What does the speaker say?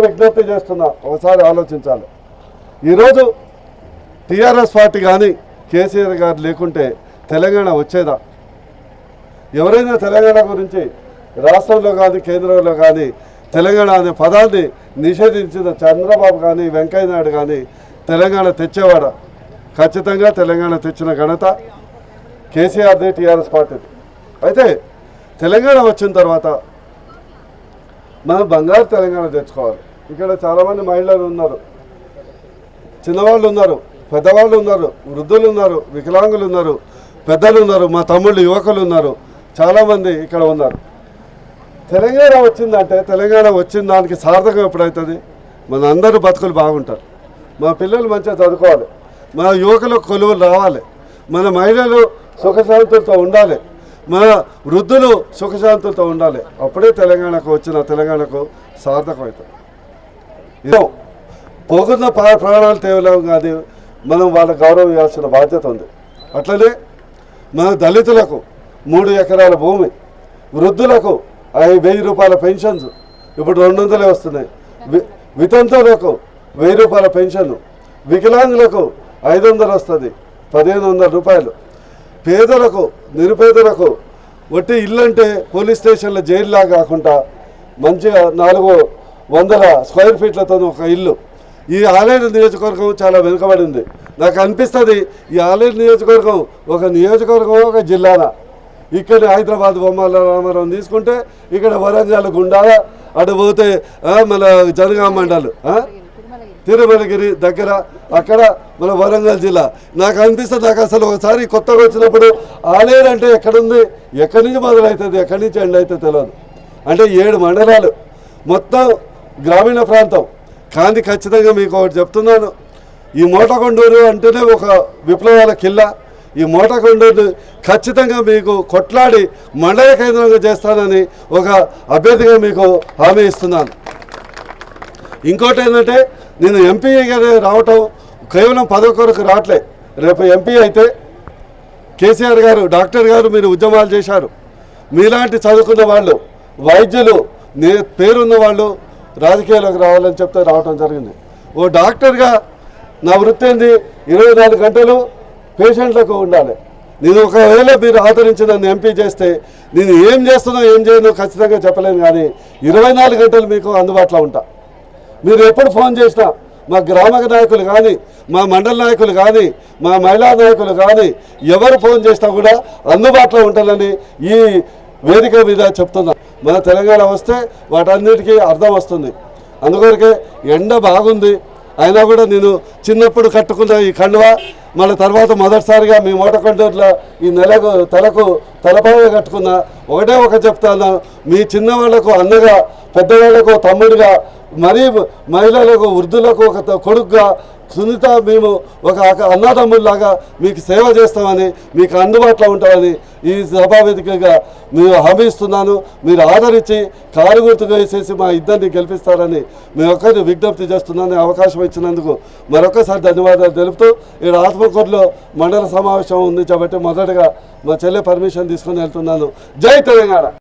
విజ్ఞప్తి చేస్తున్నా, ఒకసారి ఆలోచించాలి. ఈరోజు టీఆర్ఎస్ పార్టీ కానీ కేసీఆర్ గారు లేకుంటే తెలంగాణ వచ్చేదా? ఎవరైనా తెలంగాణ గురించి రాష్ట్రంలో కానీ కేంద్రంలో కానీ తెలంగాణ అనే పదాన్ని నిషేధించిన చంద్రబాబు కానీ వెంకయ్య నాయుడు కానీ తెలంగాణ తెచ్చేవాడా? ఖచ్చితంగా తెలంగాణ తెచ్చిన ఘనత కేసీఆర్ది, టీఆర్ఎస్ పార్టీది. అయితే తెలంగాణ వచ్చిన తర్వాత మనం బంగారు తెలంగాణ తెచ్చుకోవాలి. ఇక్కడ చాలామంది మహిళలు ఉన్నారు, చిన్నవాళ్ళు ఉన్నారు, పెద్దవాళ్ళు ఉన్నారు, వృద్ధులు ఉన్నారు, వికలాంగులు ఉన్నారు, పెద్దలు ఉన్నారు, మా తమ్ముళ్ళు యువకులు ఉన్నారు, చాలామంది ఇక్కడ ఉన్నారు. తెలంగాణ వచ్చిందంటే తెలంగాణ వచ్చిన దానికి సార్థకం ఎప్పుడవుతుంది? మన అందరూ బతుకులు బాగుంటారు, మా పిల్లలు మంచిగా చదువుకోవాలి, మన యువకులకు కొలువులు రావాలి, మన మహిళలు సుఖశాంతులతో ఉండాలి, మన వృద్ధులు సుఖశాంతులతో ఉండాలి. అప్పుడే తెలంగాణకు వచ్చిన తెలంగాణకు సార్థకం అవుతుంది. ఇదో పోగున్న ప్రాణాలు తేవలేము కానీ మనం వాళ్ళ గౌరవం ఇవ్వాల్సిన బాధ్యత ఉంది. అట్లనే మన దళితులకు 3 ఎకరాల భూమి, వృద్ధులకు 1000 రూపాయల పెన్షన్స్ ఇప్పుడు 200 వస్తున్నాయి, వితంతువులకు 1000 రూపాయల పెన్షన్, వికలాంగులకు 500 వస్తుంది, 1500 రూపాయలు, పేదలకు నిరుపేదలకు ఒట్టి ఇల్లు అంటే పోలీస్ స్టేషన్ల జైలులా కాకుండా మంచిగా 400 స్క్వేర్ ఫీట్లతో ఒక ఇల్లు. ఈ ఆలేరు నియోజకవర్గం చాలా వెనుకబడింది. నాకు అనిపిస్తుంది ఈ ఆలేరు నియోజకవర్గం ఒక నియోజకవర్గం, ఒక జిల్లానా. ఇక్కడ హైదరాబాద్ బొమ్మల రామారావు తీసుకుంటే ఇక్కడ వరంగల్ గుండాల, అటు పోతే మన జనగామ మండలు, తిరుమలగిరి దగ్గర, అక్కడ మన వరంగల్ జిల్లా. నాకు అనిపిస్తుంది, నాకు అసలు ఒకసారి కొత్తగా వచ్చినప్పుడు ఆలేరు అంటే ఎక్కడుంది, ఎక్కడి నుంచి మొదలవుతుంది, ఎక్కడి నుంచి ఎండ్ అయితే తెలియదు. అంటే 7 మండలాలు మొత్తం గ్రామీణ ప్రాంతం. కానీ ఖచ్చితంగా మీకు ఒకటి చెప్తున్నాను, ఈ మోటకొండూరు అంటేనే ఒక విప్లవాల కిల్ల. ఈ మోటకొండూరు ఖచ్చితంగా మీకు కొట్లాడి మండల కేంద్రంగా చేస్తానని ఒక అభ్యర్థిగా మీకు హామీ ఇస్తున్నాను. ఇంకోటి ఏంటంటే, నేను ఎంపీగా రావటం కేవలం పదవి కొరకు రావట్లే. రేపు ఎంపీ అయితే కేసీఆర్ గారు, డాక్టర్ గారు మీరు ఉద్యమాలు చేశారు, మీలాంటి చదువుకున్న వాళ్ళు, వైద్యులు, పేరున్న వాళ్ళు రాజకీయాల్లోకి రావాలని చెప్తే రావటం జరిగింది. ఓ డాక్టర్గా నా వృత్తి ఏంది, 24 గంటలు పేషెంట్లకు ఉండాలి. నేను ఒకవేళ మీరు ఆదరించి నన్ను ఎంపీ చేస్తే నేను ఏం చేస్తున్నా ఏం చేయను ఖచ్చితంగా చెప్పలేను, కానీ 24 గంటలు మీకు అందుబాటులో ఉంటా. మీరు ఎప్పుడు ఫోన్ చేసినా మా గ్రామ నాయకులు కానీ, మా మండల నాయకులు కానీ, మా మహిళా నాయకులు కానీ ఎవరు ఫోన్ చేసినా కూడా అందుబాటులో ఉంటానని ఈ వేదిక మీద చెప్తున్నా. మన తెలంగాణ వస్తే వాటన్నిటికీ అర్థం వస్తుంది. అందుకొరకే ఎండ బాగుంది అయినా కూడా నేను చిన్నప్పుడు కట్టుకున్న ఈ కండువా మళ్ళీ తర్వాత మొదటిసారిగా మీ మోటకొండూరులో ఈ తలకు తలపాయ కట్టుకున్నా. ఒకటే చెప్తాను, మీ చిన్నవాళ్లకు అన్నగా, పెద్దవాళ్లకు తమ్ముడిగా, మరీ మహిళలకు వృద్ధులకు ఒక కొడుకుగా సునీత మేము ఒక అన్నదమ్ముల్లాగా మీకు సేవ చేస్తామని, మీకు అందుబాటులో ఉంటామని ఈ సభావేదికగా మేము హామీ ఇస్తున్నాను. మీరు ఆదరించి కారు గుర్తుగా వేసేసి మా ఇద్దరిని గెలిపిస్తారని మేము ఒక్కరిని విజ్ఞప్తి చేస్తున్నాను. అవకాశం ఇచ్చినందుకు మరొకసారి ధన్యవాదాలు తెలుపుతూ, ఇక్కడ ఆత్మకూరులో మండల సమావేశం ఉంది కాబట్టి మొదటగా మా చెల్లె పర్మిషన్ తీసుకుని వెళ్తున్నాను. జై తెలంగాణ.